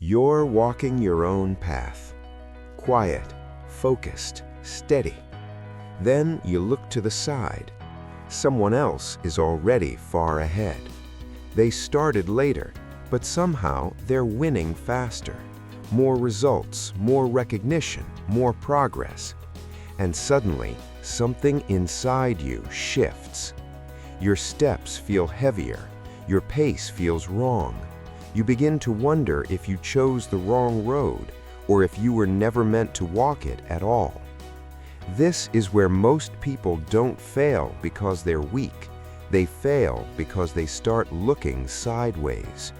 You're walking your own path. Quiet, focused, steady. Then you look to the side. Someone else is already far ahead. They started later, but somehow they're winning faster. More results, more recognition, more progress. And suddenly, something inside you shifts. Your steps feel heavier. Your pace feels wrong. You begin to wonder if you chose the wrong road, or if you were never meant to walk it at all. This is where most people don't fail because they're weak. They fail because they start looking sideways.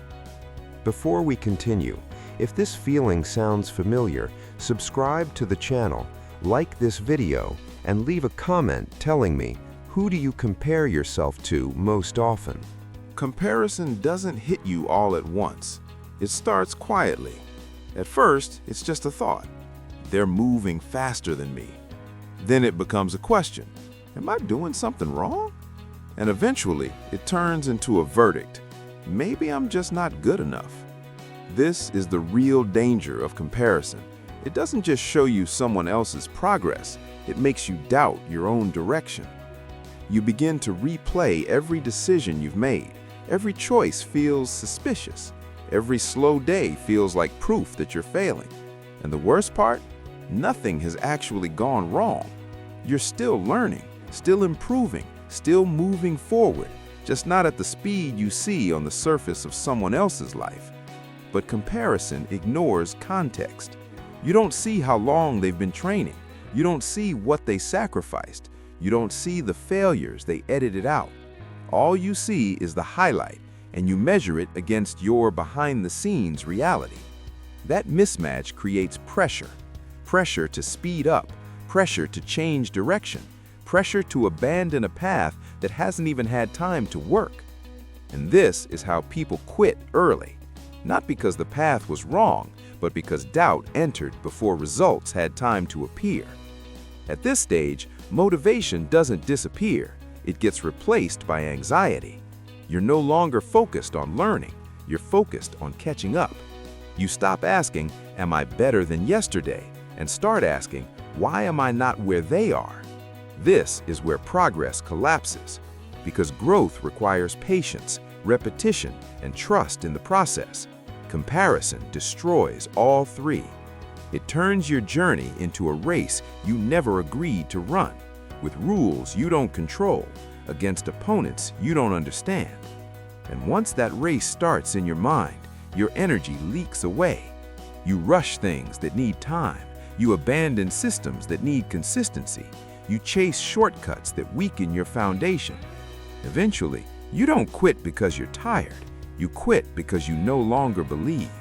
Before we continue, if this feeling sounds familiar, subscribe to the channel, like this video, and leave a comment telling me, who do you compare yourself to most often? Comparison doesn't hit you all at once. It starts quietly. At first, it's just a thought. They're moving faster than me. Then it becomes a question. Am I doing something wrong? And eventually, it turns into a verdict. Maybe I'm just not good enough. This is the real danger of comparison. It doesn't just show you someone else's progress. It makes you doubt your own direction. You begin to replay every decision you've made. Every choice feels suspicious. Every slow day feels like proof that you're failing. And the worst part? Nothing has actually gone wrong. You're still learning, still improving, still moving forward, just not at the speed you see on the surface of someone else's life. But comparison ignores context. You don't see how long they've been training. You don't see what they sacrificed. You don't see the failures they edited out. All you see is the highlight, and you measure it against your behind-the-scenes reality. That mismatch creates pressure. Pressure to speed up, pressure to change direction, pressure to abandon a path that hasn't even had time to work. And this is how people quit early. Not because the path was wrong, but because doubt entered before results had time to appear. At this stage, motivation doesn't disappear. It gets replaced by anxiety. You're no longer focused on learning. You're focused on catching up. You stop asking, am I better than yesterday? And start asking, why am I not where they are? This is where progress collapses, because growth requires patience, repetition, and trust in the process. Comparison destroys all three. It turns your journey into a race you never agreed to run, with rules you don't control, against opponents you don't understand. And once that race starts in your mind, your energy leaks away. You rush things that need time. You abandon systems that need consistency. You chase shortcuts that weaken your foundation. Eventually, you don't quit because you're tired. You quit because you no longer believe.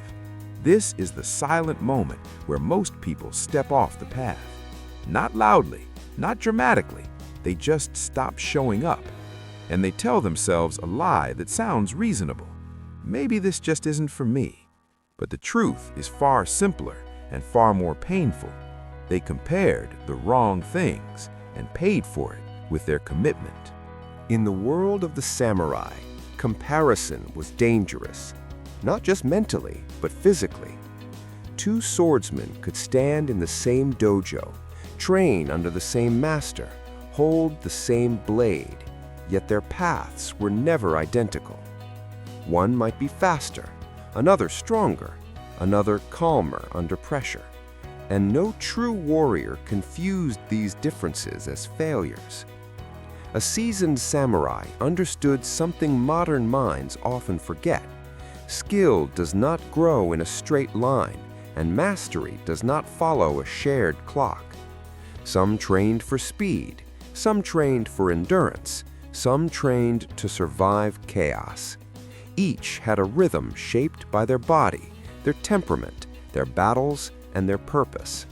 This is the silent moment where most people step off the path. Not loudly, not dramatically. They just stop showing up. And they tell themselves a lie that sounds reasonable. Maybe this just isn't for me. But the truth is far simpler and far more painful. They compared the wrong things and paid for it with their commitment. In the world of the samurai, comparison was dangerous, not just mentally, but physically. Two swordsmen could stand in the same dojo, train under the same master, hold the same blade, yet their paths were never identical. One might be faster, another stronger, another calmer under pressure. And no true warrior confused these differences as failures. A seasoned samurai understood something modern minds often forget. Skill does not grow in a straight line, and mastery does not follow a shared clock. Some trained for speed, some trained for endurance, some trained to survive chaos. Each had a rhythm shaped by their body, their temperament, their battles, and their purpose.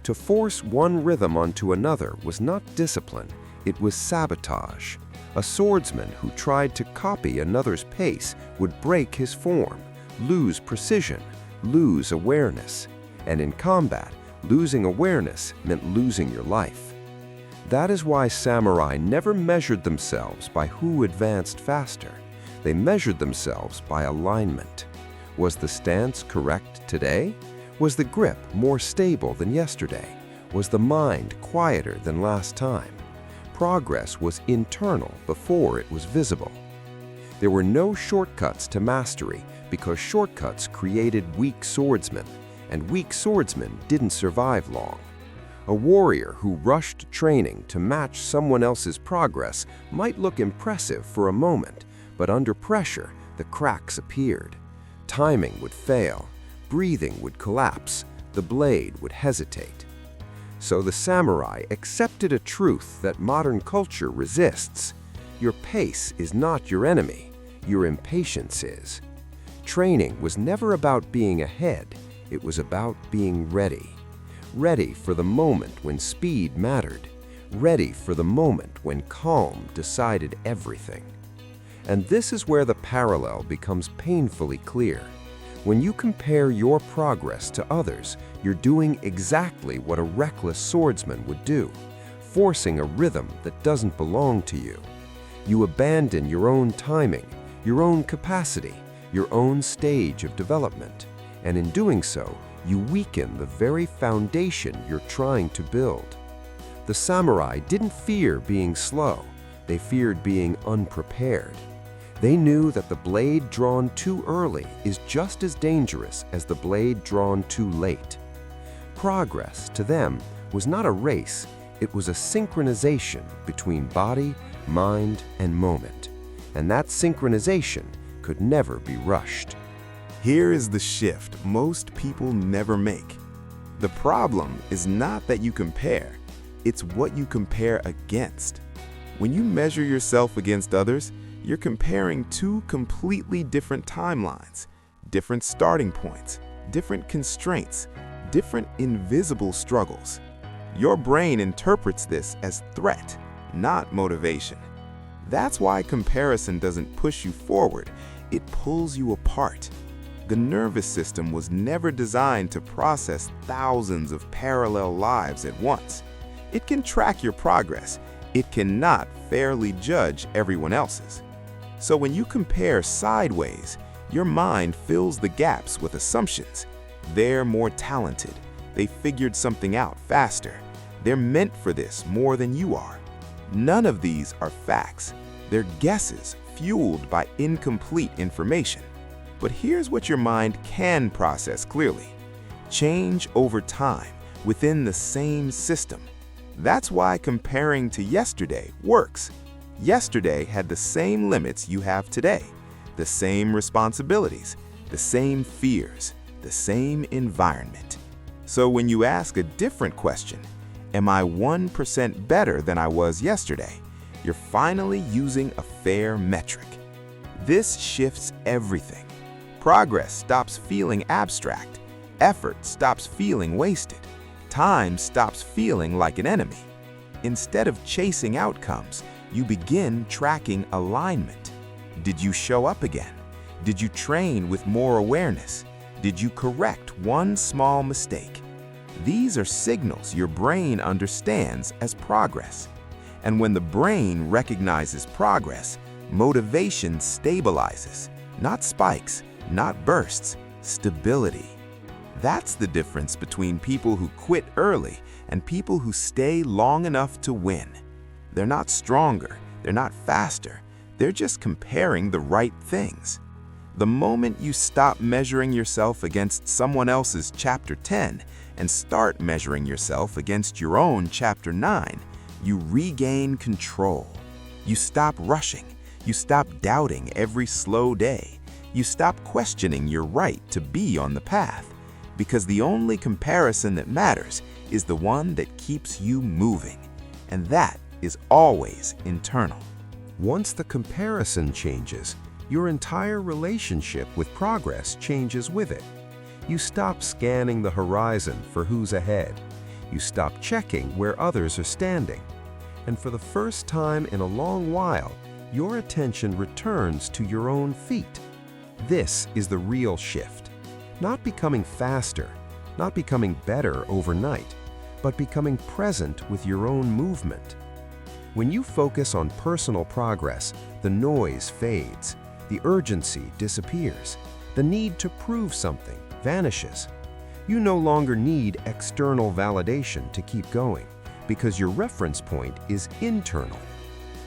To force one rhythm onto another was not discipline, it was sabotage. A swordsman who tried to copy another's pace would break his form, lose precision, lose awareness. And in combat, losing awareness meant losing your life. That is why samurai never measured themselves by who advanced faster. They measured themselves by alignment. Was the stance correct today? Was the grip more stable than yesterday? Was the mind quieter than last time? Progress was internal before it was visible. There were no shortcuts to mastery because shortcuts created weak swordsmen, and weak swordsmen didn't survive long. A warrior who rushed training to match someone else's progress might look impressive for a moment, but under pressure, the cracks appeared. Timing would fail, breathing would collapse, the blade would hesitate. So the samurai accepted a truth that modern culture resists. Your pace is not your enemy, your impatience is. Training was never about being ahead, it was about being ready. Ready for the moment when speed mattered, ready for the moment when calm decided everything. And this is where the parallel becomes painfully clear. When you compare your progress to others, you're doing exactly what a reckless swordsman would do, forcing a rhythm that doesn't belong to you. You abandon your own timing, your own capacity, your own stage of development, and in doing so, you weaken the very foundation you're trying to build. The samurai didn't fear being slow, they feared being unprepared. They knew that the blade drawn too early is just as dangerous as the blade drawn too late. Progress, to them, was not a race, it was a synchronization between body, mind, and moment. And that synchronization could never be rushed. Here is the shift most people never make. The problem is not that you compare, it's what you compare against. When you measure yourself against others, you're comparing two completely different timelines, different starting points, different constraints, different invisible struggles. Your brain interprets this as threat, not motivation. That's why comparison doesn't push you forward, it pulls you apart. The nervous system was never designed to process thousands of parallel lives at once. It can track your progress, it cannot fairly judge everyone else's. So when you compare sideways, your mind fills the gaps with assumptions. They're more talented, they figured something out faster, they're meant for this more than you are. None of these are facts, they're guesses fueled by incomplete information. But here's what your mind can process clearly: change over time within the same system. That's why comparing to yesterday works. Yesterday had the same limits you have today, the same responsibilities, the same fears, the same environment. So when you ask a different question, am I 1% better than I was yesterday? You're finally using a fair metric. This shifts everything. Progress stops feeling abstract, effort stops feeling wasted, time stops feeling like an enemy. Instead of chasing outcomes, you begin tracking alignment. Did you show up again? Did you train with more awareness? Did you correct one small mistake? These are signals your brain understands as progress. And when the brain recognizes progress, motivation stabilizes, not spikes, not bursts, stability. That's the difference between people who quit early and people who stay long enough to win. They're not stronger, they're not faster, they're just comparing the right things. The moment you stop measuring yourself against someone else's Chapter 10 and start measuring yourself against your own Chapter 9, you regain control. You stop rushing, you stop doubting every slow day, you stop questioning your right to be on the path, because the only comparison that matters is the one that keeps you moving, and that is always internal. Once the comparison changes, your entire relationship with progress changes with it. You stop scanning the horizon for who's ahead. You stop checking where others are standing. And for the first time in a long while, your attention returns to your own feet. This is the real shift. Not becoming faster, not becoming better overnight, but becoming present with your own movement. When you focus on personal progress, the noise fades, the urgency disappears, The need to prove something vanishes. You no longer need external validation to keep going, because your reference point is internal.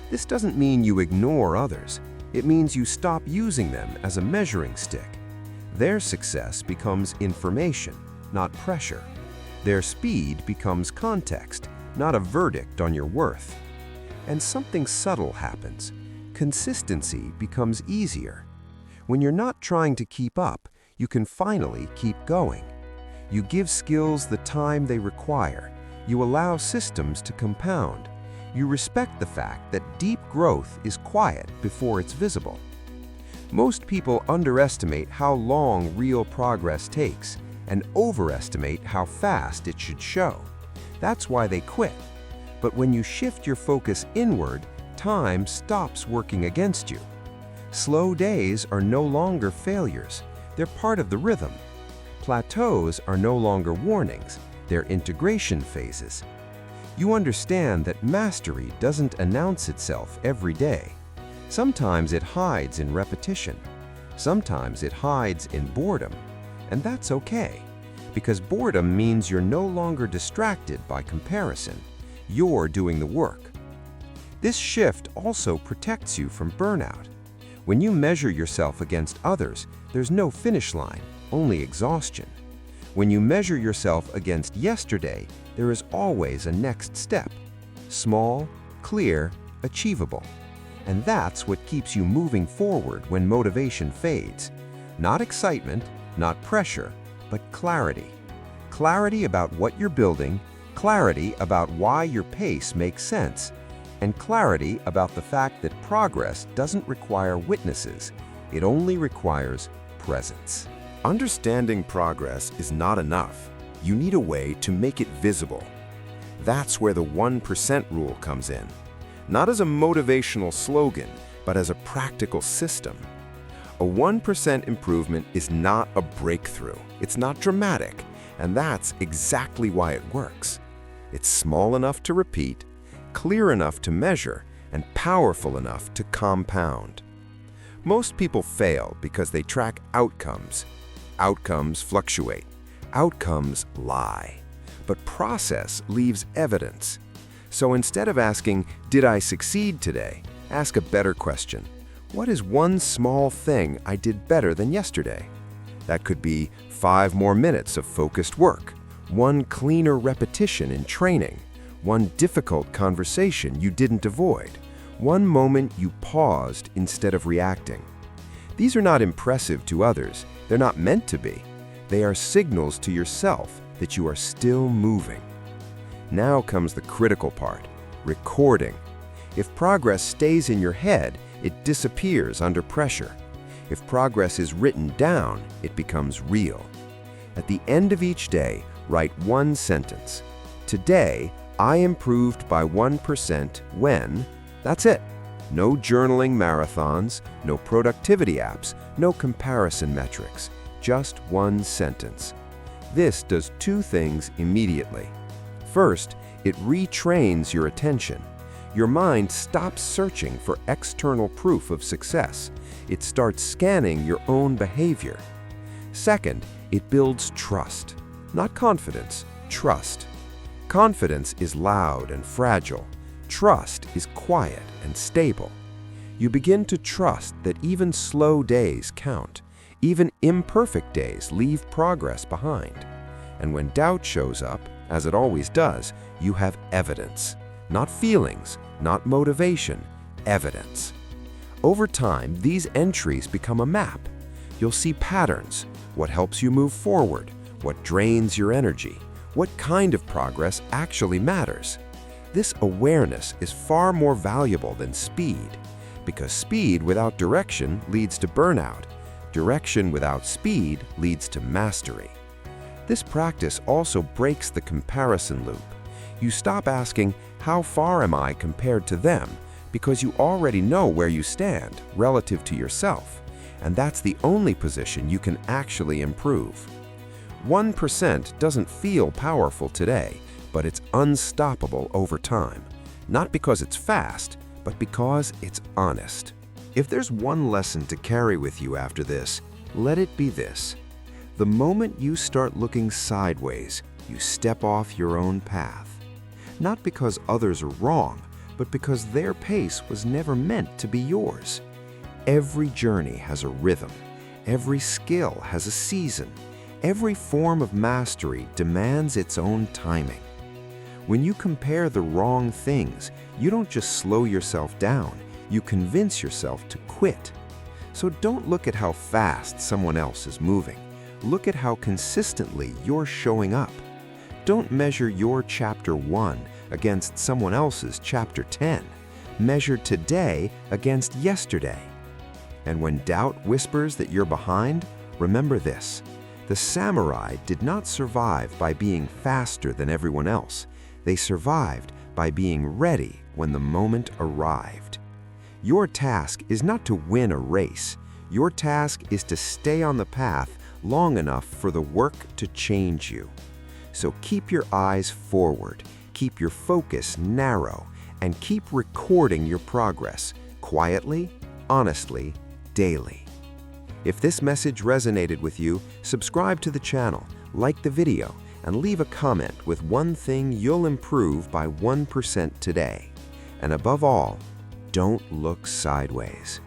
This doesn't mean you ignore others. It means you stop using them as a measuring stick. Their success becomes information, not pressure. Their speed becomes context, not a verdict on your worth. And something subtle happens. Consistency becomes easier. When you're not trying to keep up, you can finally keep going. You give skills the time they require. You allow systems to compound. You respect the fact that deep growth is quiet before it's visible. Most people underestimate how long real progress takes and overestimate how fast it should show. That's why they quit. But when you shift your focus inward, time stops working against you. Slow days are no longer failures. They're part of the rhythm. Plateaus are no longer warnings. They're integration phases. You understand that mastery doesn't announce itself every day. Sometimes it hides in repetition. Sometimes it hides in boredom. And that's okay, because boredom means you're no longer distracted by comparison. You're doing the work. This shift also protects you from burnout. When you measure yourself against others, there's no finish line, only exhaustion. When you measure yourself against yesterday, there is always a next step. Small, clear, achievable. And that's what keeps you moving forward when motivation fades. Not excitement, not pressure, but clarity. Clarity about what you're building, clarity about why your pace makes sense, and clarity about the fact that progress doesn't require witnesses. It only requires presence. Understanding progress is not enough. You need a way to make it visible. That's where the 1% rule comes in. Not as a motivational slogan, but as a practical system. A 1% improvement is not a breakthrough. It's not dramatic, and that's exactly why it works. It's small enough to repeat, clear enough to measure, and powerful enough to compound. Most people fail because they track outcomes. Outcomes fluctuate. Outcomes lie. But process leaves evidence. So instead of asking, "Did I succeed today?" ask a better question. What is one small thing I did better than yesterday? That could be 5 more minutes of focused work, one cleaner repetition in training, one difficult conversation you didn't avoid, one moment you paused instead of reacting. These are not impressive to others. They're not meant to be. They are signals to yourself that you are still moving. Now comes the critical part, recording. If progress stays in your head, it disappears under pressure. If progress is written down, it becomes real. At the end of each day, write one sentence. Today, I improved by 1% when... That's it. No journaling marathons, no productivity apps, no comparison metrics. Just one sentence. This does 2 things immediately. First, it retrains your attention. Your mind stops searching for external proof of success. It starts scanning your own behavior. Second, it builds trust. Not confidence, trust. Confidence is loud and fragile. Trust is quiet and stable. You begin to trust that even slow days count. Even imperfect days leave progress behind. And when doubt shows up, as it always does, you have evidence. Not feelings, not motivation, evidence. Over time, these entries become a map. You'll see patterns, what helps you move forward, what drains your energy, what kind of progress actually matters. This awareness is far more valuable than speed, because speed without direction leads to burnout. Direction without speed leads to mastery. This practice also breaks the comparison loop. You stop asking, "How far am I compared to them?" because you already know where you stand relative to yourself, and that's the only position you can actually improve. 1% doesn't feel powerful today, but it's unstoppable over time. Not because it's fast, but because it's honest. If there's one lesson to carry with you after this, Let it be this: the moment you start looking sideways, you step off your own path. Not because others are wrong, but because their pace was never meant to be yours. Every journey has a rhythm. Every skill has a season. Every form of mastery demands its own timing. When you compare the wrong things, you don't just slow yourself down, you convince yourself to quit. So don't look at how fast someone else is moving. Look at how consistently you're showing up. Don't measure your chapter 1 against someone else's chapter 10. Measure today against yesterday. And when doubt whispers that you're behind, remember this: the samurai did not survive by being faster than everyone else. They survived by being ready when the moment arrived. Your task is not to win a race. Your task is to stay on the path long enough for the work to change you. So keep your eyes forward, keep your focus narrow, and keep recording your progress quietly, honestly, daily. If this message resonated with you, subscribe to the channel, like the video, and leave a comment with one thing you'll improve by 1% today. And above all, don't look sideways.